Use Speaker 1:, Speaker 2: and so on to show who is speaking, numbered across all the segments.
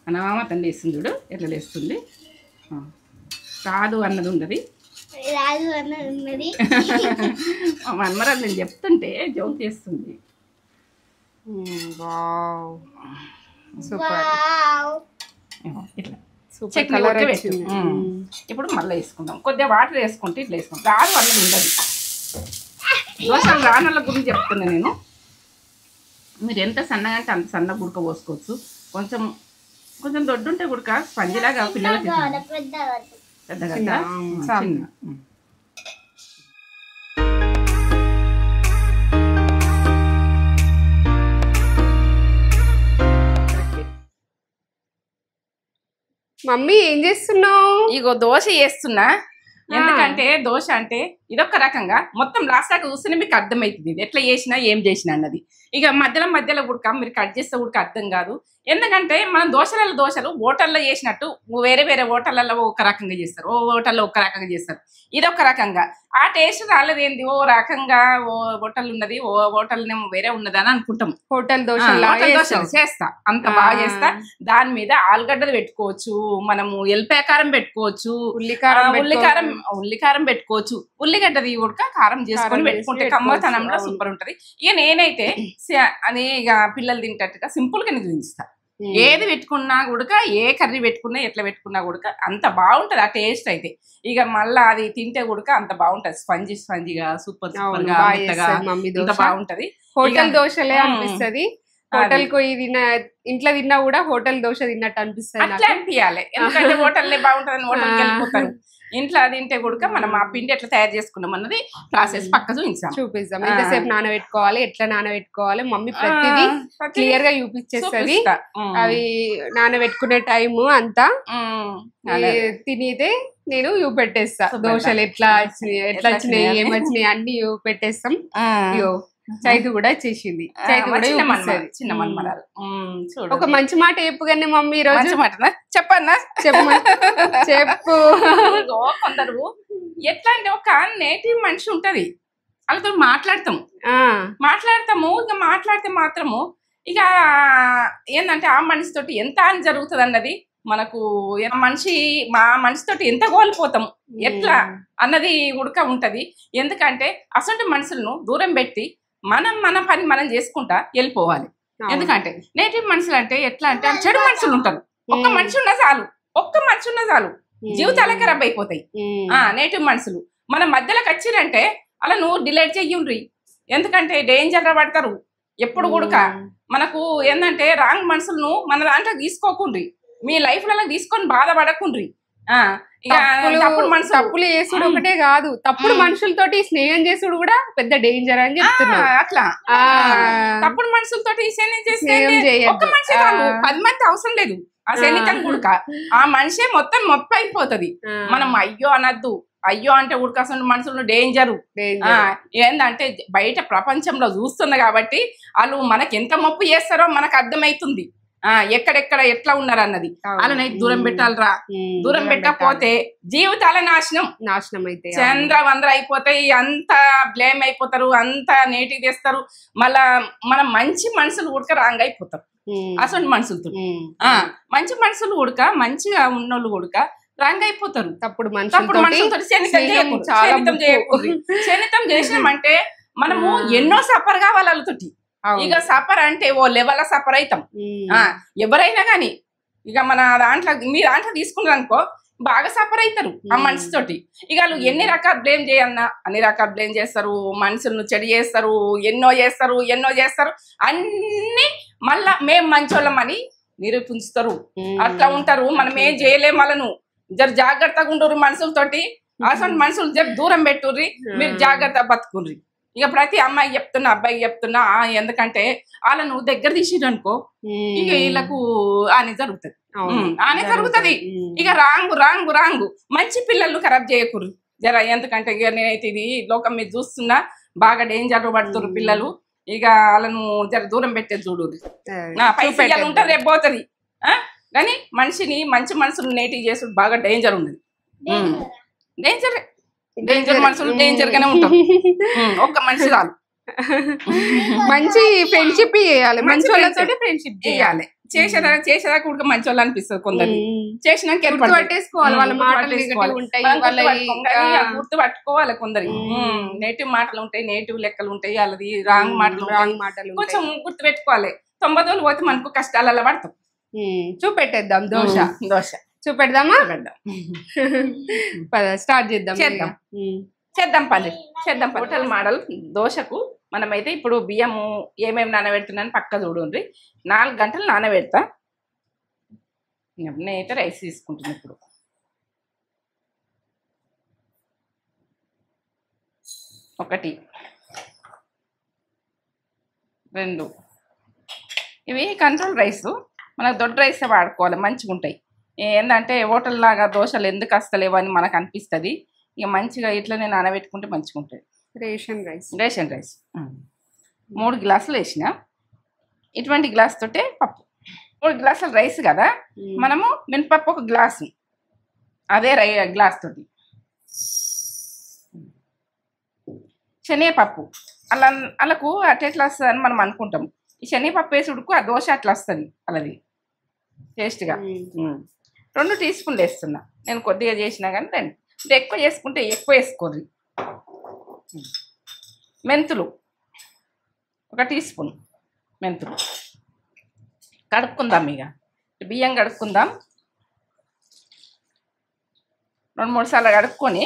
Speaker 1: అనామా తను లేస్తుంది చూడు ఎట్లా లేస్తుంది. రాదు అన్నది ఉన్నది మా మన్మరాలు నేను చెప్తుంటే జోక్ చేస్తుంది. ఇట్లా చట్నీ ఇప్పుడు మళ్ళీ వేసుకుందాం. కొద్దిగా వాటర్ వేసుకుంటే ఇట్లా వేసుకుంటాం. రాదు అన్నది ఉండదు. దోశలు రానల గురించి చెప్తున్నా నేను. మీరు ఎంత సన్నగా అంటే అంత సన్న గుడక పోసుకోవచ్చు. కొంచెం కొంచెం దొడ్డుంటే గుడక స్పంజిలాగా పిల్లలకి పెద్దగా చిన్న.
Speaker 2: మమ్మీ ఏం చేస్తున్నావు?
Speaker 1: ఇగో దోశ చేస్తున్నా. ఎందుకంటే దోశ అంటే ఇదొక రకంగా మొత్తం లాస్ట్ దాకా చూస్తేనే మీకు అర్థమవుతుంది ఇది ఎట్లా చేసినా ఏం చేసినా అన్నది. ఇక మధ్యలో ఉడక మీరు కట్ చేస్తే ఉడక అర్థం కాదు. ఎందుకంటే మనం దోశలు హోటల్లో చేసినట్టు వేరే వేరే హోటళ్ళలో ఒక రకంగా చేస్తారు, ఓ హోటల్లో ఒక రకంగా చేస్తారు. ఇదొక రకంగా ఆ టేస్ట్ రాలేదేంది, ఓ రకంగా ఓ హోటల్ ఉన్నది, ఓ హోటల్ వేరే ఉన్నది అని అనుకుంటాం.
Speaker 2: హోటల్ దోశ
Speaker 1: చేస్తా, అంత బాగా చేస్తా. దాని మీద ఆలుగడ్డలు పెట్టుకోవచ్చు, మనము ఎల్లిపాయ కారం పెట్టుకోవచ్చు, ఉల్లికారం పెట్టుకోవచ్చు. ఉల్లిగడ్డది ఉడక కారం చేసుకొని పెట్టుకుంటే కమ్మతనంలో సూపర్ ఉంటది. ఇక నేనైతే అని ఇక పిల్లలు తింటట్టుగా సింపుల్ గా చూపిస్తా. ఏది పెట్టుకున్నా కూడా ఏ కర్రీ పెట్టుకున్నా ఎట్లా పెట్టుకున్నా కూడా అంత బాగుంటది ఆ టేస్ట్ అయితే. ఇక మళ్ళా అది తింటే కూడా అంత బాగుంటది, స్పంజిగా సూపర్ సూపర్ గా అంత బాగుంటది.
Speaker 2: హోటల్ దోశలే అనిపిస్తది. హోటల్ కు ఇంట్లో తిన్నా కూడా హోటల్ దోశ తిన్నట్టు అనిపిస్తుంది.
Speaker 1: అట్లా అనిపించాలి. ఎందుకంటే హోటల్లే బాగుంటదని హోటల్కి వెళ్ళిపోతారు. ఇంట్లో తింటే కూడా మనం ఆ పిండి ఎట్లా తయారు చేసుకున్నాం అన్నది ప్రాసెస్ పక్క
Speaker 2: చూపిస్తాం. ఎంతసేపు నానబెట్టుకోవాలి, ఎట్లా నానబెట్టుకోవాలి, మమ్మీ ప్రతిదీ క్లియర్ గా చూపించేస్తుంది. అవి నానబెట్టుకునే టైము అంతా తినితే నేను చూపెట్టేస్తా. దోశలు ఎట్లా వచ్చినాయి ఏమొచ్చినాయి అన్ని చూపెట్టేస్తాం. చైతు కూడా చేసింది.
Speaker 1: చిన్న మన్మరాలు.
Speaker 2: ఒక మంచి మాట చెప్పుగానే మమ్మీ ఈ రోజు
Speaker 1: చెప్పన్నా
Speaker 2: చెప్పు.
Speaker 1: కొందరు ఎట్లా అంటే ఒక నేటివ్ మనిషి ఉంటది, వాళ్ళతో మాట్లాడతాము. ఇక మాట్లాడితే మాత్రము ఇక ఏంటంటే ఆ మనిషితోటి ఎంత అని జరుగుతుంది అన్నది మనకు మా మనిషితోటి ఎంత కోల్పోతాము ఎట్లా అన్నది ఉడక ఉంటది. ఎందుకంటే అసలు మనుషులను దూరం పెట్టి మన పని మనం చేసుకుంటా వెళ్ళిపోవాలి. ఎందుకంటే నేటివ్ మనుషులు అంటే ఎట్లా అంటే చెడు మనుషులు ఉంటారు. ఒక్క మనిషి ఉన్నా చాలు జీవితాలే ఖరాబ్ అయిపోతాయి. నేటివ్ మనుషులు మన మధ్యలోకి వచ్చిరంటే అలా నువ్వు డిలేట్ చెయ్యుండ్రి. ఎందుకంటే డేంజర్ గా పడతారు ఎప్పుడు కూడా. మనకు ఏంటంటే రాంగ్ మనుషులను మన దాంట్లో తీసుకోకుండ్రి, మీ లైఫ్ లలో తీసుకొని బాధపడకుండ్రి.
Speaker 2: తప్పులు చేసుడు ఒకటే కాదు, తప్పుడు మనుషులతోటి స్నేహం చేసుడు కూడా పెద్ద డేంజర్ అని చెప్తున్నా.
Speaker 1: అట్లా తప్పుడు మనుషులతోటి స్నేహం చేస్తే 10 మంది అవసరం లేదు. ఆ శనితం ఉడక ఆ మనిషే మొత్తం మొప్ప అయిపోతుంది. మనం అయ్యో అనద్దు. అయ్యో అంటే ఉడకాల్సిన మనుషులు డేంజరు. ఏందంటే బయట ప్రపంచంలో చూస్తుంది కాబట్టి వాళ్ళు మనకి ఎంత మొప్పు చేస్తారో మనకు అర్థమవుతుంది. ఎక్కడెక్కడ ఎట్లా ఉన్నారు అన్నది. వాళ్ళని దూరం పెట్టాలరా. దూరం పెట్టకపోతే జీవితాల నాశనం అయితే చంద్రవంద్ర అయిపోతాయి. అంత బ్లేమ్ అయిపోతారు, అంత నేటికి తెస్తారు. మళ్ళా మన మంచి మనుషులు ఉడక రాంగ్ అయిపోతారు అసలు మనుషులతో. మంచి మనుషులు ఉడక మంచిగా ఉన్నోళ్ళు ఉడక రాంగ్ అయిపోతారు. తప్పుడు మనుషులతో శనితం చేసినామంటే మనము ఎన్నో సఫర్ కావాలి వాళ్ళతోటి. ఇక సఫర్ అంటే ఓ లెవెల్ సఫర్ అవుతాం ఎవరైనా కానీ. ఇక మన మీ దాంట్లో తీసుకున్నారు అనుకో బాగా సఫర్ అవుతారు ఆ మనిషితోటి. ఇక వాళ్ళు ఎన్ని రకాలు బ్లేమ్ చేయన్నా అన్ని రకాలు బ్లేమ్ చేస్తారు. మనుషులను చెడు చేస్తారు, ఎన్నో చేస్తారు. అన్ని మళ్ళా మేము మంచోళ్ళమని నిరూపించుతారు. అట్లా ఉంటారు. మనం ఏం చేయలేము. వాళ్ళను జర జాగ్రత్తగా ఉండరు మనుషులతోటి. అసలు మనుషులు జర దూరం పెట్టుర్రి, మీరు జాగ్రత్త బతుకుర్రి. ఇక ప్రతి అమ్మాయికి చెప్తున్నా, అబ్బాయికి చెప్తున్నా. ఎందుకంటే వాళ్ళను దగ్గర తీసిరు అనుకో ఇక వీళ్ళకు ఆనే జరుగుతుంది. ఇక రాంగు మంచి పిల్లలు ఖరాబ్ చేయకూరు జర. ఎందుకంటే ఇక నేనైతే ఇది లోకం మీద చూస్తున్నా, బాగా డేంజర్ పడుతున్నారు పిల్లలు. ఇక వాళ్ళను జర దూరం పెట్టేది చూడు. పైసలు ఉంటుంది రేపు పోతుంది కానీ మంచి మనసులు నేటివ్ చేసుడు బాగా డేంజర్ ఉన్నది. డేంజర్ మనుషులు డేంజర్ గానే ఉంటారు. ఒక్క మనిషి చాలు.
Speaker 2: మంచి ఫ్రెండ్షిప్ చేయాలి, మంచి వాళ్ళతో ఫ్రెండ్షిప్
Speaker 1: చేయాలి. చేసేదాకా కూడా మంచి వాళ్ళు అనిపిస్తుంది కొందరు, చేసినాక
Speaker 2: పట్టేసుకోవాలి. వాళ్ళ మాటలు నెగటివ్ ఉంటాయి,
Speaker 1: గుర్తు పట్టుకోవాలి. కొందరు నేటివ్ మాటలు ఉంటాయి, నేటివ్ లెక్కలు ఉంటాయి, వాళ్ళది రాంగ్ మాటలు కొంచెం గుర్తు పెట్టుకోవాలి. 90 రోజులు పోతే మనకు కష్టాలలో పడతాం.
Speaker 2: చూపెట్టేద్దాం దోశ చూపెడదామా? స్టార్ట్ చేద్దాం
Speaker 1: పల్లి చేద్దాం. హోటల్ మోడల్ దోశకు మనమైతే ఇప్పుడు బియ్యము ఏమేమి నానబెడుతున్నాను పక్క చూడండి. 4 గంటలు నానబెడతా. నేనైతే రైస్ తీసుకుంటున్నాను. ఇప్పుడు 1 2 ఇవి కంట్రోల్ రైస్. మనకు దొడ్డ రైసే వాడుకోవాలి, మంచిగా ఉంటాయి. ఏంటంటే హోటల్ లాగా దోశలు ఎందుకు వస్తలేవు అని మనకు అనిపిస్తుంది. ఇక మంచిగా ఇట్లనే నానబెట్టుకుంటే మంచిగా ఉంటుంది. రేషన్ రైస్ 3 గ్లాసులు వేసిన. ఇటువంటి గ్లాస్ తోటే పప్పు 3 గ్లాసుల రైస్ కదా, మనము మినపప్పు 1 గ్లాసు, అదే గ్లాస్ తోటి శనగపప్పు. అలాకు అట్లా వస్తుంది అని మనం అనుకుంటాం. ఈ శనగపప్పు వేసి ఉడుకు ఆ దోశ అట్లా వస్తుంది అలాది టేస్ట్గా. 2 టీ స్పూన్లు వేస్తున్నా నేను, కొద్దిగా చేసినా కానీ 2. ఇప్పుడు ఎక్కువ చేసుకుంటే ఎక్కువ వేసుకోండి. మెంతులు 1 టీ స్పూన్ మెంతులు. కడుక్కుందాం. ఇక బియ్యం కడుక్కుందాం. 2-3 సార్లు కడుక్కొని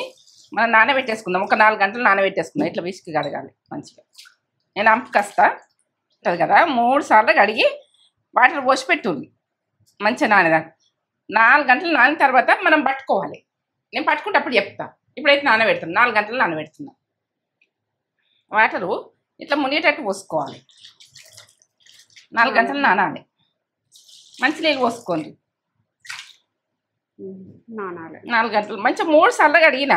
Speaker 1: మనం నానబెట్టేసుకుందాం. 4 గంటలు నానబెట్టేసుకుందాం. ఇట్లా విసికి కడగాలి మంచిగా. నేను అంపుకొస్తా ఉంటుంది కదా, 3 సార్లు కడిగి వాటర్ పోసి పెట్టుంది మంచిగా నానేదాకా. 4 గంటలు నానిన తర్వాత మనం పట్టుకోవాలి. నేను పట్టుకుంటే అప్పుడు చెప్తా. ఇప్పుడైతే నానబెడతాను. 4 గంటలు నానబెడుతున్నా. వాటరు ఇట్లా మునిగేటట్టు పోసుకోవాలి. 4 గంటలు నానాలి. మంచి నీళ్ళు పోసుకోండి. 4 గంటలు మంచిగా 3 సార్లు కడిగిన.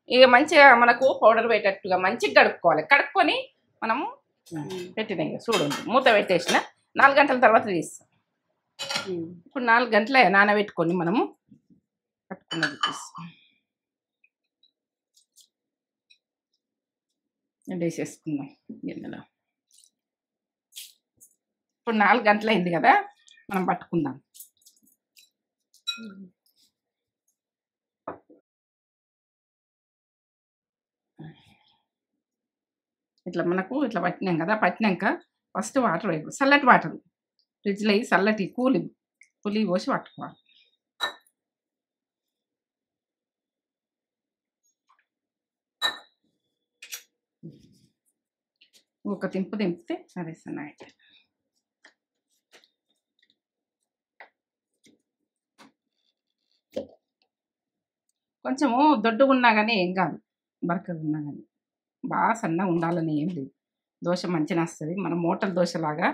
Speaker 1: ఇక మంచిగా మనకు పౌడర్ పెట్టేట్టుగా మంచిగా కడుక్కోవాలి. కడుక్కొని మనము పెట్టిన చూడండి, మూత పెట్టేసిన. 4 గంటల తర్వాత తీస్తాం. ఇప్పుడు 4 గంటలే నానబెట్టుకొని మనము కట్టుకున్నది తీస్తాం. వేసేసుకుందాం గిన్నెలో. ఇప్పుడు 4 గంటలు అయింది కదా, మనం పట్టుకుందాం. ఇట్లా మనకు ఇట్లా పట్టినాం కదా, పట్టినాక ఫస్ట్ వాటర్ వేయాలి. చల్లటి వాటర్ ఫ్రిడ్జ్లో అయ్యి చల్లటి కూలి పోసి పట్టుకోవాలి. ఒక దింపితే సరే సన్నాయి. కొంచెము దొడ్డుగా ఉన్నా కానీ ఏం కాదు, బరకగా ఉన్నా కానీ. బాగా సన్నగా ఉండాలని ఏం లేదు. దోశ మంచిగా వస్తుంది. మనం మోటల్ దోశలాగా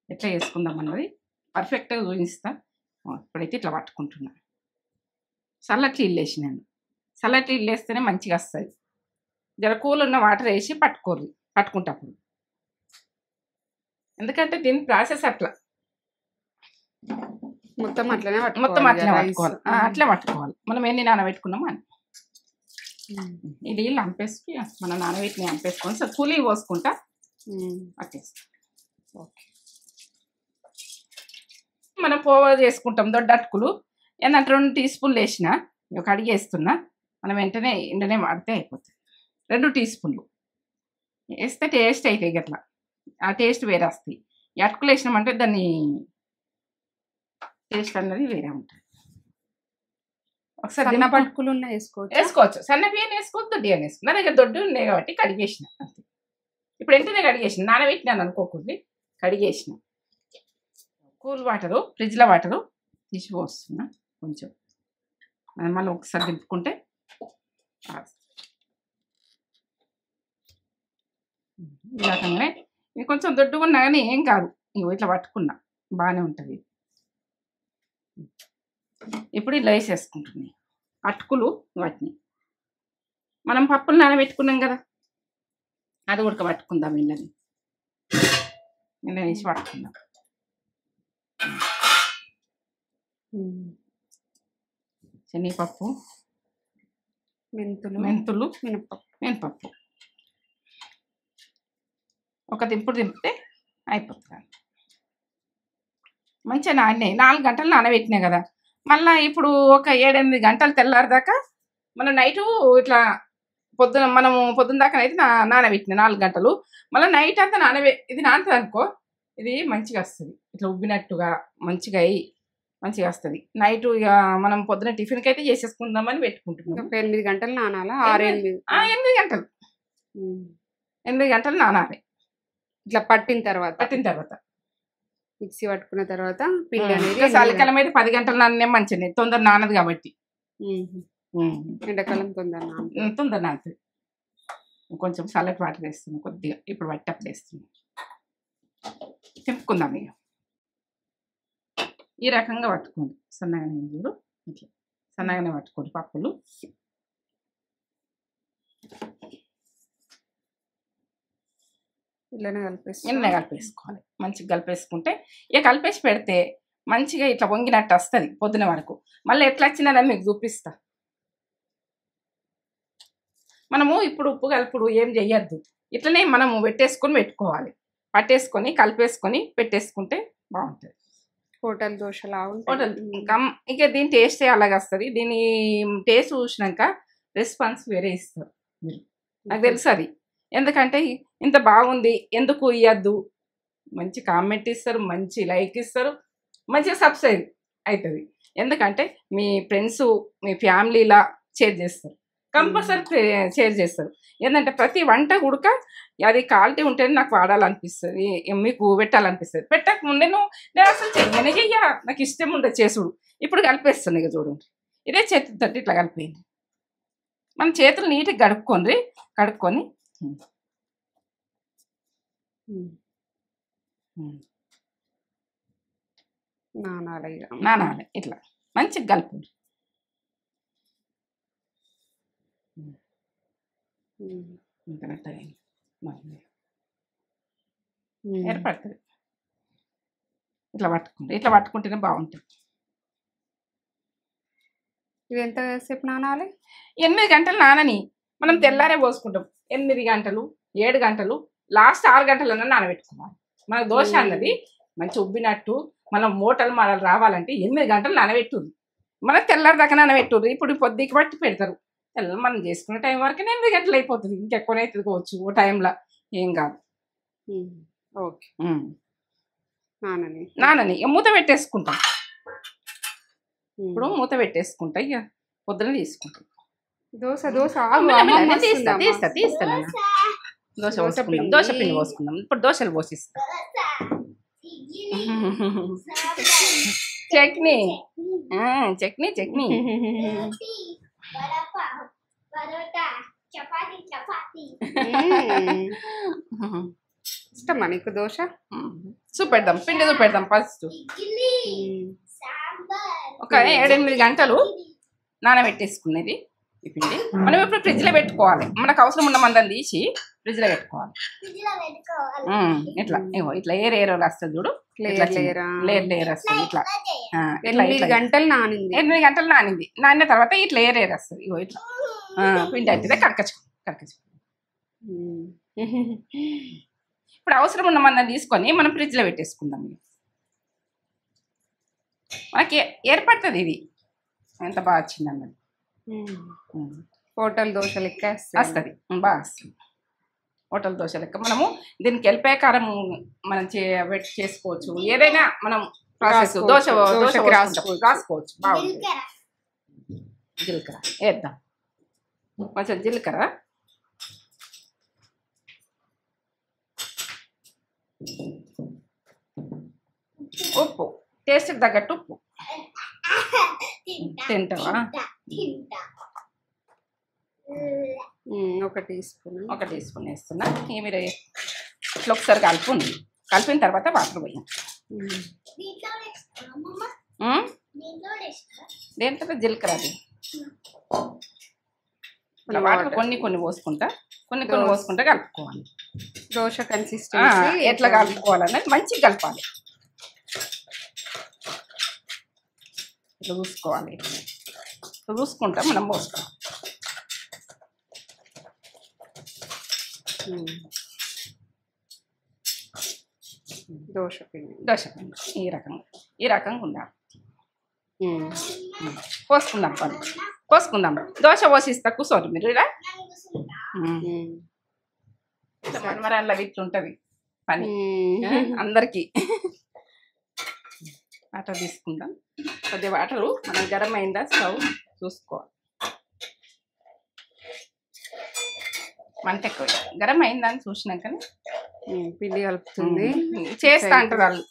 Speaker 1: ఎట్లా చేసుకుందాం అన్నది పర్ఫెక్ట్గా చూపిస్తా. ఇప్పుడైతే ఇట్లా పట్టుకుంటున్నా. చల్లటి నీళ్ళు వేసినాను. చల్లటి నీళ్ళు వేస్తేనే మంచిగా వస్తుంది. జర కూల్ ఉన్న వాటర్ వేసి పట్టుకుంటప్పుడు. ఎందుకంటే దీని ప్రాసెస్ అట్లా
Speaker 2: మొత్తం అట్లనే
Speaker 1: పట్టుకోవాలి. అట్లే పట్టుకోవాలి. మనం ఎన్ని నానబెట్టుకున్నామో అని. ఇది అంపేసి మనం నానబెట్టిన అంపేసుకొని సార్ కూలీ పోసుకుంటా అట్టేస్తాం. ఓకే, మనం పోవ చేసుకుంటాం. దొడ్డ అటుకులు ఏంటంటే 2 టీ స్పూన్లు వేసిన. ఒక అడిగేస్తున్నా. మనం వెంటనే ఎండనే వాడితే అయిపోతుంది. 2 టీ స్పూన్లు వేస్తే టేస్ట్ అవుతాయి. గట్లా ఆ టేస్ట్ వేరే వస్తాయి. ఈ అటుకులు వేసినామంటే దాన్ని టేస్ట్ అన్నది వేరే ఉంటుంది. ఒకసారి
Speaker 2: పట్టుకులు
Speaker 1: వేసుకోవచ్చు. సన్న బియ్యం వేసుకోవచ్చు, దొడ్డి బియ్యం వేసుకోవచ్చు. నా దగ్గర దొడ్డు ఉన్నాయి కాబట్టి కడిగేసిన. అంతే. ఇప్పుడు వెంటనే కడిగేసిన. నానబెట్టినాను అనుకోకూడదు, కడిగేసిన. కూల్ వాటరు ఫ్రిడ్జ్లో వాటరు తీసి పోస్తున్నా. కొంచెం మళ్ళీ ఒకసారి దింపుకుంటే ఈ రకంగానే. ఇది కొంచెం దొడ్డుగా ఉన్నా కానీ ఏం కాదు. ఇంకో ఇట్లా పట్టుకున్నా బాగానే ఉంటుంది. ఇప్పుడు ఇలా వేసేసుకుంటున్నాయి అటుకులు. వాటిని మనం పప్పులు నానబెట్టుకున్నాం కదా, అది ఉడకబట్టుకుందాం. ఇలా వేసి పట్టుకుందాం. శనగపప్పు, మెంతులు, మినపప్పు. ఒక దింపుడు దింపితే అయిపోతుంది. మంచిగా నానినాయి. 4 గంటలు నానబెట్టినాయి కదా, మళ్ళీ ఇప్పుడు ఒక 7-8 గంటలు తెల్లారిదాకా మనం నైటు ఇట్లా పొద్దున్న దాకా అయితే నానబెట్టిన 4 గంటలు. మళ్ళీ నైట్ అంతా ఇది నానుతుంది అనుకో, ఇది మంచిగా వస్తుంది. ఇట్లా ఉబ్బినట్టుగా మంచిగా అయ్యి మంచిగా వస్తుంది. నైట్ ఇక మనం పొద్దున టిఫిన్కి అయితే చేసేసుకుందామని పెట్టుకుంటున్నాం.
Speaker 2: 8 గంటలు నానాలా?
Speaker 1: 8 గంటలు 8 గంటలు నానాలి.
Speaker 2: ఇట్లా పట్టిన తర్వాత మిక్సీ పట్టుకున్న తర్వాత పిండి అనేది
Speaker 1: చలికాలం అయితే 10 గంటలు నానే మంచిది, తొందర నానదు కాబట్టి.
Speaker 2: ఎండాకాలం
Speaker 1: తొందర నానుతుంది. కొంచెం చల్లటి వాటర్ వేస్తున్నాం కొద్దిగా, ఇప్పుడు పట్టప్పుడు వేస్తున్నాం. తిప్పుకుందాం ఇక. ఈ రకంగా పట్టుకోండి, సన్నగానే చూడు, ఇట్లా సన్నగానే పట్టుకోండి పప్పులు.
Speaker 2: ఇలానే
Speaker 1: కలిపేసుకోవాలి. మంచిగా కలిపేసుకుంటే ఇక కలిపేసి పెడితే మంచిగా ఇట్లా వంగినట్టు వస్తుంది పొద్దున వరకు. మళ్ళీ ఎట్లా వచ్చిందని మీకు చూపిస్తా. మనము ఇప్పుడు ఉప్పు కలుపుడు ఏం చెయ్యొద్దు, ఇట్లనే మనము పెట్టుకోవాలి. పట్టేసుకొని కలిపేసుకొని పెట్టేసుకుంటే బాగుంటుంది.
Speaker 2: హోటల్ దోశలా
Speaker 1: ఇక దీని టేస్టే అలాగ వస్తుంది. దీని టేస్ట్ చూసినాక రెస్పాన్స్ వేరే ఇస్తారు మీరు, నాకు తెలుసు అది. ఎందుకంటే ఇంత బాగుంది ఎందుకు ఇవ్వద్దు, మంచి కామెంట్ ఇస్తారు, మంచి లైక్ ఇస్తారు, మంచిగా సబ్స్క్రైబ్ అవుతుంది. ఎందుకంటే మీ ఫ్రెండ్స్ మీ ఫ్యామిలీలా షేర్ చేస్తారు, కంపల్సరీ షేర్ చేస్తారు. ఏంటంటే ప్రతి వంట ఉడక అది క్వాలిటీ ఉంటేనే నాకు వాడాలనిపిస్తుంది, మీకు పెట్టాలనిపిస్తుంది. పెట్టక ముందే నేను అసలు చెయ్య నాకు ఇష్టం ఉండదు చేసుడు. ఇప్పుడు కలిపేస్తాను ఇక చూడండి, ఇదే చేతితో ఇట్లా కలిపేయండి. మన చేతులు నీట్గా కడుక్కొని నానాలి. ఇట్లా మంచిగా కలుపుండి. ఏర్పడుతుంది. ఇట్లా పట్టుకుంటేనే బాగుంటుంది.
Speaker 2: ఇది ఎంతసేపు నానాలి?
Speaker 1: 8 గంటలు నానని. మనం తెల్లారే పోసుకుంటాం. 8 గంటలు 7 గంటలు లాస్ట్ 6 గంటలన్నా నానబెట్టుకోవాలి. మన దోశ అన్నది మంచి ఉబ్బినట్టు మనం మోటలు రావాలంటే 8 గంటలు నానబెట్టుర్రు. మనకు తెల్లారి దాకా నానబెట్టుర్రు. ఇప్పుడు పొద్దుకి బట్టి పెడతారు. మనం చేసుకునే టైం వరకు 8 గంటలు అయిపోతుంది. ఇంకెక్కువనైతే పోవచ్చు ఓ టైంలో, ఏం కాదు.
Speaker 2: ఓకే,
Speaker 1: నానని మూత పెట్టేసుకుంటాం. ఇప్పుడు మూత పెట్టేసుకుంటా, ఇక పొద్దున తీసుకుంటాం.
Speaker 2: దోశ
Speaker 1: తీస్తాను. దోశ పిండి పోసుకుందాం. ఇప్పుడు దోశలు పోసిస్తాం. చట్నీ
Speaker 2: ఇష్టమా నీకు దోశ?
Speaker 1: చూపెడదాం, పిండి చూపెడదాం. ఫస్ట్ ఒక 7-8 గంటలు నానబెట్టేసుకునేది ఈ పిండి. మనం ఇప్పుడు ఫ్రిడ్జ్లో పెట్టుకోవాలి. మనకు అవసరం ఉన్న మందని తీసి ఫ్రిడ్జ్లో పెట్టుకోవాలి. ఇట్లా ఏర్ వస్తుంది చూడు, లేయర్ వస్తుంది. ఇట్లా
Speaker 2: 8 గంటలు నానింది.
Speaker 1: 8 గంటలు నానిన తర్వాత ఇట్లా ఏర్ వస్తుంది. ఇట్లా పిండి అయితే కడకచ్చు. ఇప్పుడు అవసరం ఉన్న మందని తీసుకొని మనం ఫ్రిడ్జ్లో పెట్టేసుకుందాం. మనకి ఏర్పడుతుంది ఇది ఎంత బాగా వచ్చింది అన్నది.
Speaker 2: హోటల్ దోశ లెక్క
Speaker 1: వస్తుంది, బాగా వస్తుంది. హోటల్ దోశ లెక్క మనము దీనికి ఎల్లిపాయ కారం మనం చేసుకోవచ్చు. ఏదైనా మనం ప్రాసెస్ దోశ రాసుకోవచ్చు. బాగుంటుంది. జీలకర్ర వేద్దాం, కొంచెం జీలకర్ర, ఉప్పు, టేస్ట్కి తగ్గట్టు ఉప్పు. తింటావా?
Speaker 2: 1 టీ స్పూన్
Speaker 1: వేస్తున్నా. మీరు ఇట్లా ఒకసారి కలిపిన తర్వాత వాటర్ పోయాం. దేంతో జీలకర్ర అది వాటర్ కొన్ని పోసుకుంటా కలుపుకోవాలి.
Speaker 2: దోశ కన్సిస్టెన్సీ
Speaker 1: ఎట్లా కలుపుకోవాలన్నది మంచిగా కలపాలి. ఇట్లా చూసుకుంటా మనం పోసుకోవాలి.
Speaker 2: దోశ పిండి.
Speaker 1: దోశ పిండి ఈ రకంగా ఉండాలి. పోసుకుందాం పోసుకుందాం. దోశ పోసిస్తా కూర్చోరు మీరు ఇలా. మనమరాళ్ళ ఇట్లుంటది పని అందరికి. వాటర్ తీసుకుందాం. కొద్దిగా వాటరు మనం గరం అయిందా స్టవ్ చూసుకోవాలి. మంట ఎక్కువ గరం అయిందా అని చూసినాకనే
Speaker 2: పిండి కలుపుతుంది.
Speaker 1: చేస్తా అంటారు వాళ్ళు.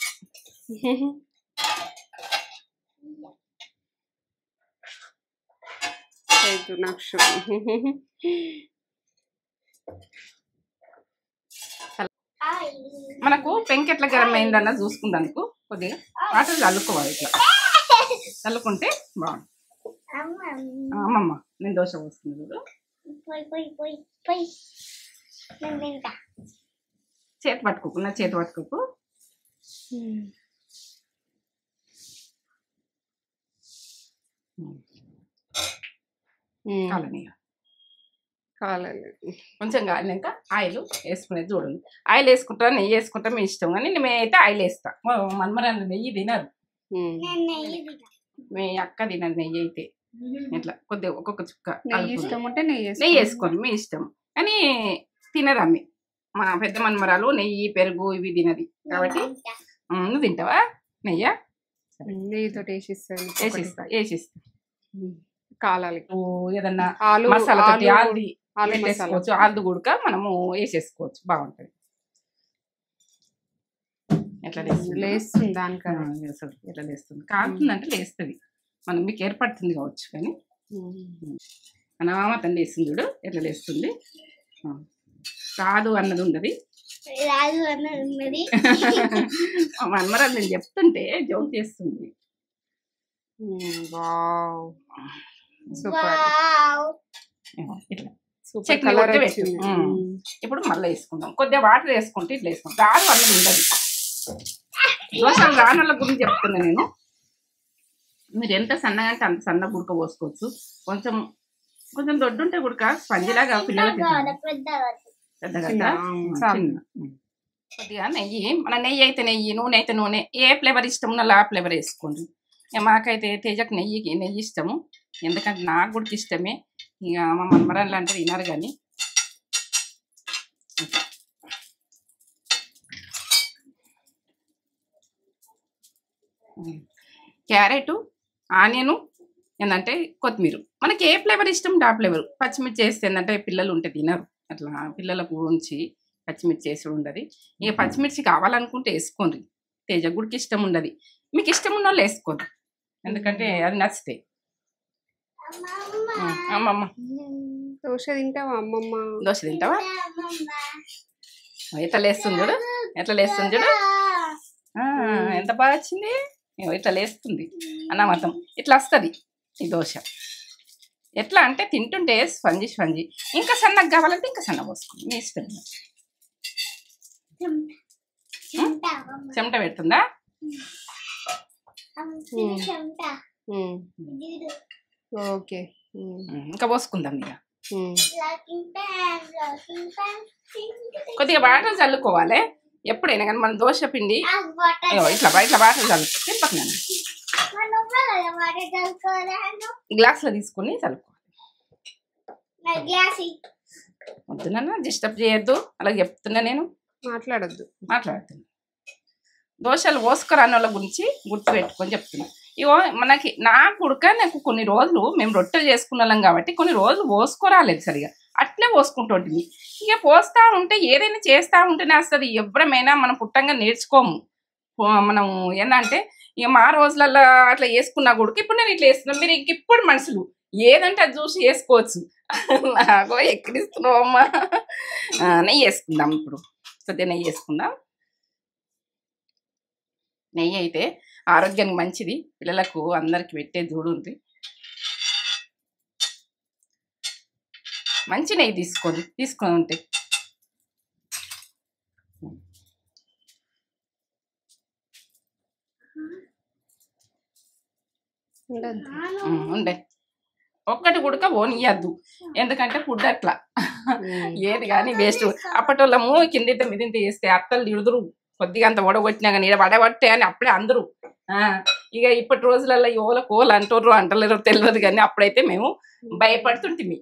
Speaker 1: మనకు పెంకెట్ల గరం అయిందన్న చూసుకుందానికి కొద్దిగా వాటర్ చల్లుకోవాలి. ఇట్లా చల్లుకుంటే బాగుంది. అమ్మమ్మ నేను దోశ పోస్తుంది చూడు. చేతి పట్టుకోకు, నా చేతి పట్టుకోకు. కొంచెం కాలినాక ఆయిల్ వేసుకునేది చూడండి. ఆయిల్ వేసుకుంటా నెయ్యి వేసుకుంటా మీ ఇష్టం, కానీ మేమైతే ఆయిల్ వేస్తా. మనమరాలు నెయ్యి తినరు, మీ అక్క తినదు నెయ్యి అయితే. ఇట్లా కొద్దిగా ఒక్కొక్క చుక్క నెయ్యి వేసుకోండి మీ ఇష్టం, కానీ తినరు అమ్మి. మా పెద్ద మనమరాలు నెయ్యి పెరుగు ఇవి తినది కాబట్టి. నువ్వు తింటావా నెయ్యి?
Speaker 2: నెయ్యితో
Speaker 1: వేసిస్తా
Speaker 2: కాలాలి.
Speaker 1: ఏదన్నా మసాలా తోటి ఆల్ది వేసుకోవచ్చు. ఆల్ది గుడక మనము వేసేసుకోవచ్చు, బాగుంటది. ఎట్లా
Speaker 2: లేస్తుంది దానికి,
Speaker 1: ఎట్లా లేస్తుంది కాలుతుంది అంటే లేస్తుంది. మనం మీకు ఏర్పడుతుంది కావచ్చు, కానీ అనామతం లేస్తుంది చూడు ఎట్లా లేస్తుంది. రాదు అన్నది ఉండదు. మనమరాలు నేను చెప్తుంటే జోక్ చేస్తుంది. ఇప్పుడు మళ్ళీ వేసుకుందాం. కొద్దిగా వాటర్ వేసుకుంటే ఇట్లా వేసుకుంటాం. రాదు అన్నది ఉండదు. దోశలు రానుల గురించి చెప్తున్నా నేను. మీరు ఎంత సన్నగా అంటే అంత సన్న గుడక పోసుకోవచ్చు. కొంచెం కొంచెం దొడ్డుంటే గుడక స్పంజిలాగా పిల్లలకి పెద్దగా కొద్దిగా నెయ్యి. మన నెయ్యి అయితే నెయ్యి, నూనె అయితే నూనె, ఏ ఫ్లేవర్ ఇష్టం ఉన్నో ఆ ఫ్లేవర్ వేసుకోండి. మాకైతే తేజకు నెయ్యి ఇష్టము, ఎందుకంటే నాకు కూడా ఇష్టమే. ఇక మా మనమరాలు అంటే తినరు. కానీ క్యారెట్, ఆనియను, ఏంటంటే కొత్తిమీర, మనకి ఏ ఫ్లేవర్ ఇష్టం ఆ ఫ్లేవర్. పచ్చిమిర్చి వేస్తే ఏంటంటే పిల్లలు ఉంటే తినరు, అట్లా పిల్లలకు ఉంచి పచ్చిమిర్చి వేసి ఉండదు. ఇక పచ్చిమిర్చి కావాలనుకుంటే వేసుకోండి. తేజ గుడికి ఇష్టం ఉండదు, మీకు ఇష్టం ఉన్న వాళ్ళు వేసుకోండి, ఎందుకంటే అది నచ్చుతాయి. అమ్మమ్మ
Speaker 2: దోశ తింటావా? అమ్మమ్మ
Speaker 1: దోశ తింటావా? ఎట్లా లేస్తుంది చూడు, ఎట్లా లేస్తుంది చూడు, ఎంత బాగా వచ్చింది. ఇట్లా లేస్తుంది అన్నమతం. ఇట్లా వస్తుంది ఈ దోశ. ఎట్లా అంటే తింటుంటే స్పంజి స్పంజి. ఇంకా సన్నగా కావాలంటే ఇంకా సన్న పోసుకోండి, మీ ఇష్టం. చెమట పెడుతుందా?
Speaker 2: ఓకే,
Speaker 1: ఇంకా పోసుకుందాం. ఇక కొద్దిగా వాటర్ చల్లుకోవాలి ఎప్పుడైనా కానీ. మన దోశ పిండి ఇట్లా వాటర్ చల్లుకో. తిప్పకు గ్లాస్లో తీసుకుని చల్లుకోవాలి. వద్దునన్నా డిస్టర్బ్ చేయొద్దు, అలా చెప్తున్నా నేను. మాట్లాడుతున్నా. దోశలు పోసుకురాని వాళ్ళ గురించి గుర్తు పెట్టుకొని చెప్తున్నా. ఇగో మనకి నాకు ఉడక నాకు కొన్ని రోజులు మేము రొట్టెలు చేసుకున్న వాళ్ళం కాబట్టి కొన్ని రోజులు పోసుకోరాలేదు సరిగా, అట్లే పోసుకుంటుంటుంది. ఇక పోస్తూ ఉంటే ఏదైనా చేస్తూ ఉంటేనే వస్తుంది. ఎవరమైనా మనం పుట్టంగా నేర్చుకోము. మనం ఏంటంటే ఇక మా రోజులలో అట్లా వేసుకున్నా కూడా ఇప్పుడు నేను ఇట్లా వేస్తున్నాను. మీరు ఇంక ఇప్పుడు మనుషులు ఏదంటే అది చూసి వేసుకోవచ్చు. నాకు ఎక్కడిస్తున్నావు అమ్మా. నెయ్యి వేసుకుందాం. ఇప్పుడు కొద్దిగా నెయ్యి వేసుకుందాం. నెయ్యి అయితే ఆరోగ్యానికి మంచిది, పిల్లలకు అందరికి పెట్టే చూడుంది. మంచి నెయ్యి తీసుకొని ఉంటే ఉండే. ఒక్కటి గుడక పోనీయద్దు, ఎందుకంటే ఫుడ్ అట్లా ఏది కానీ వేస్ట్. అప్పటి వాళ్ళము కిందింత మీదింత వేస్తే అత్తలు తిడుదురు, కొద్దిగా అంత ఓడగొట్టినా కానీ ఈడ పడబట్టే అని అప్పుడే అందరూ ఇక ఇప్పటి రోజులలో ఓలకు ఓలు అంటారు అంటలేరో తెలియదు కానీ అప్పుడైతే మేము భయపడుతుంటిమి.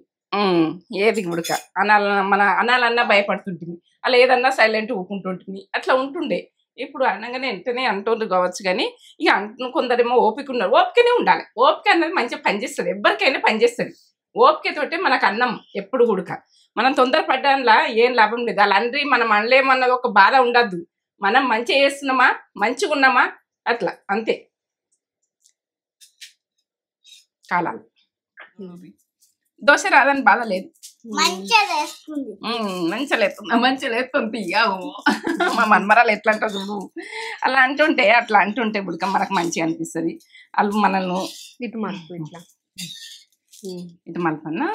Speaker 1: ఏది ఉడక అనాలన్నా భయపడుతుంటిమి, అలా ఏదన్నా సైలెంట్ ఊకుంటుంటిమి, అట్లా ఉంటుండే. ఇప్పుడు అనగానే వెంటనే అంటుండ్రు కావచ్చు కానీ ఇక కొందరేమో ఓపిక ఉన్నారు. ఓపికనే ఉండాలి. ఓపిక అనేది మంచిగా పనిచేస్తుంది, ఎవరికైనా పనిచేస్తుంది. ఓపికతోటే మనకు అన్నం ఎప్పుడు ఉడక. మనం తొందరపడ్డంలా ఏం లాభం లేదు. అలా అండ్రి మనం అనలేమన్నది ఒక బాధ ఉండద్దు. మనం మంచిగా చేస్తున్నామా, మంచిగా ఉన్నామా, అట్లా అంతే. కాలాలు దోశ రాదని బాధ లేదు. మంచిగా లేస్తుంది. మా మన్మరాలు ఎట్లా అంటారు చూడు, అలా అంటుంటే బుడక మనకు మంచిగా అనిపిస్తుంది. వాళ్ళు మనల్ని ఇటు మలపన్నా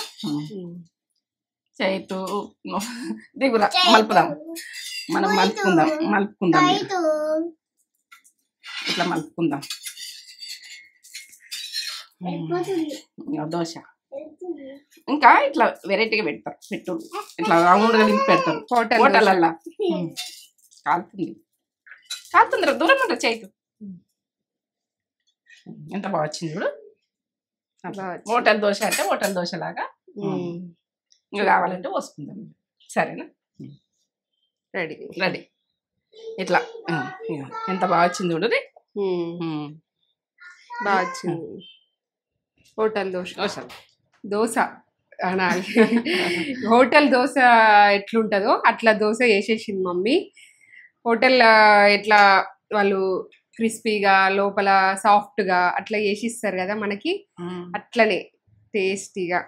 Speaker 1: చేతు దిగురా మలుపుదాం, మనం మలుపుకుందాం ఇట్లా మలుపుకుందాం. దోశ ఇంకా ఇట్లా వెరైటీగా పెడతారు, ఇట్లా రౌండ్గా దింపి పెడతారు హోటళ్ళల్లో. కాలుతుంది దూరం ఉంటుంది చేతు. ఎంత బాగా వచ్చింది ఇప్పుడు. హోటల్ దోశ అంటే హోటల్ దోశ లాగా. ఇంకా కావాలంటే పోసుకుందాం. సరేనా, రెడీ. ఇట్లా ఎంత బాగా వచ్చింది చూడు.
Speaker 2: బాగా వచ్చింది. హోటల్ దోశ అనాలి. హోటల్ దోశ ఎట్లుంటుందో అట్లా దోశ వేసేసింది మమ్మీ. హోటల్ ఎట్లా వాళ్ళు క్రిస్పీగా లోపల సాఫ్ట్గా అట్లా వేసిస్తారు కదా మనకి, అట్లనే టేస్టీగా.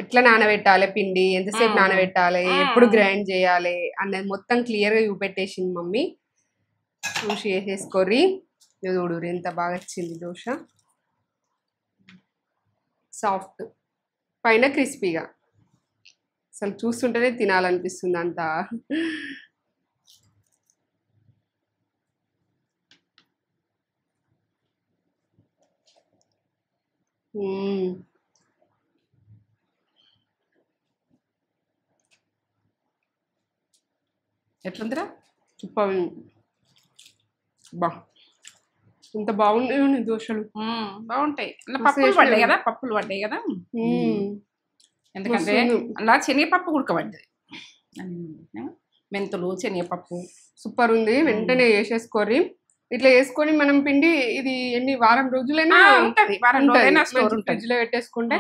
Speaker 2: ఎట్లా నానబెట్టాలి పిండి, ఎంతసేపు నానబెట్టాలి, ఎప్పుడు గ్రైండ్ చేయాలి అన్నది మొత్తం క్లియర్గా చూపెట్టేసింది మమ్మీ. చూసి వేసేసుకోర్రి. చూడు ఎంత బాగా వచ్చింది దోశ. సాఫ్ట్ పైన క్రిస్పీగా, అసలు చూస్తుంటేనే తినాలనిపిస్తుంది అంతా.
Speaker 1: ఎట్లుందిరా?
Speaker 2: చెప్పాలి బా, ఇంత బాగున్నాయి దోశలు.
Speaker 1: బాగుంటాయి. పప్పులు పడ్డాయి కదా, ఎందుకంటే అలా శనగపప్పు ఉడకబడ్డది, మెంతులు శనగపప్పు
Speaker 2: సూపర్ ఉంది. వెంటనే వేసేసుకోరి. ఇట్లా వేసుకొని మనం పిండి ఇది ఎన్ని వారం రోజులైనా ఉంటది, ఫ్రిడ్జ్ లో పెట్టేసుకుంటే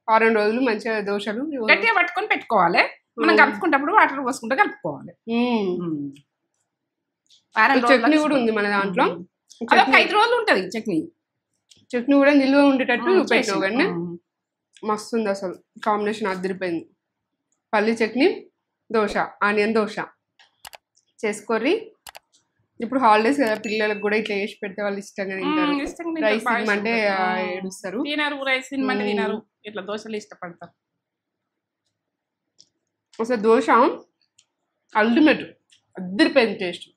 Speaker 2: వారం రోజులు మంచిగా దోశలు
Speaker 1: గట్టిగా పట్టుకొని పెట్టుకోవాలి. మనం కలుపుకుంటప్పుడు వాటర్ పోసుకుంటే కలుపుకోవాలి.
Speaker 2: చట్నీ కూడా ఉంది మన దాంట్లో,
Speaker 1: 5 రోజులు ఉంటది
Speaker 2: చట్నీ కూడా నిల్వ ఉండేటట్టు పెట్టావు కానీ మస్తు ఉంది అసలు. కాంబినేషన్ అదిరిపోయింది. పల్లి చట్నీ దోశ, ఆనియన్ దోశ చేసుకోర్రి. ఇప్పుడు హాలిడేస్ కదా, పిల్లలకు కూడా ఇట్లా వేసి పెడితే వాళ్ళు ఇష్టంగా తింటారు. రైస్ తినమంటే ఏడుస్తారు,
Speaker 1: రైస్ తినమంటే తినరు, ఇట్లా దోశలు ఇష్టపడతారు.
Speaker 2: అసలు దోశ అల్టిమేట్, అదిరిపోయింది టేస్ట్.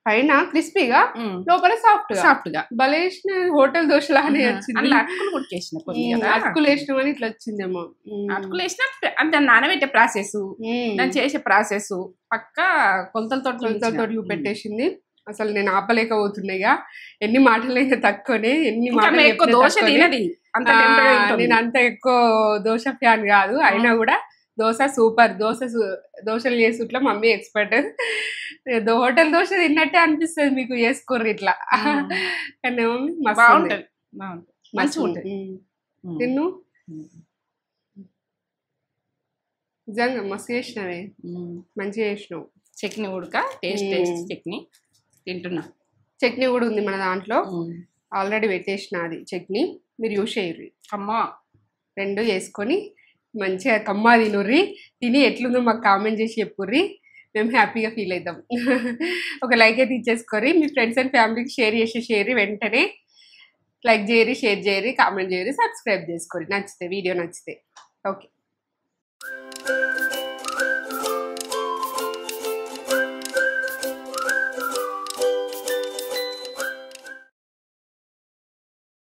Speaker 2: పైన క్రిస్పీగా లోపల సాఫ్ట్ గా భలే హోటల్ దోశలానే వచ్చింది. అటుకులు వేసినామని ఇట్లా వచ్చిందేమో.
Speaker 1: అటుకులు వేసిన దాన్ని నానబెట్టే ప్రాసెస్, దాన్ని చేసే ప్రాసెస్ పక్క కొలతలతో
Speaker 2: పెట్టేసింది. అసలు నేను ఆపలేకపోతున్నాయిగా, ఎన్ని మాటలైనా తక్కువనే, ఎన్ని మాటలు నేను అంత ఎక్కువ దోశ ఫ్యాన్ కాదు. అయినా కూడా దోశ సూపర్. దోశలు చేసుట్లా మమ్మీ ఎక్స్పర్ట్. హోటల్ దోశ తిన్నట్టే అనిపిస్తుంది మీకు, చేసుకోర్రి ఇట్లా. కానీ మమ్మీ మస్తు మంచిగా ఉంటుంది. తిన్ను నిజంగా మస్తు చేసినవే, మంచిగా చేసినావు.
Speaker 1: చట్నీ ఉడక టేస్ట్ చట్నీ తింటున్నా.
Speaker 2: చట్నీ కూడా ఉంది మన దాంట్లో, ఆల్రెడీ పెట్టేసిన అది చట్నీ. మీరు యూస్ చేయర్రి.
Speaker 1: అమ్మా
Speaker 2: 2 వేసుకొని మంచిగా కమ్మా తినుర్రి. తిని ఎట్లుందో మాకు కామెంట్ చేసి చెప్పుర్రి, మేము హ్యాపీగా ఫీల్ అవుతాం. ఒక లైక్ అయితే ఇచ్చేసుకోరి. మీ ఫ్రెండ్స్ అండ్ ఫ్యామిలీకి షేర్ చేసేసేరి. వెంటనే లైక్ చేయరి, షేర్ చేయరి, కామెంట్ చేయరి, సబ్స్క్రైబ్ చేసుకోరి నచ్చితే, వీడియో నచ్చితే. ఓకే.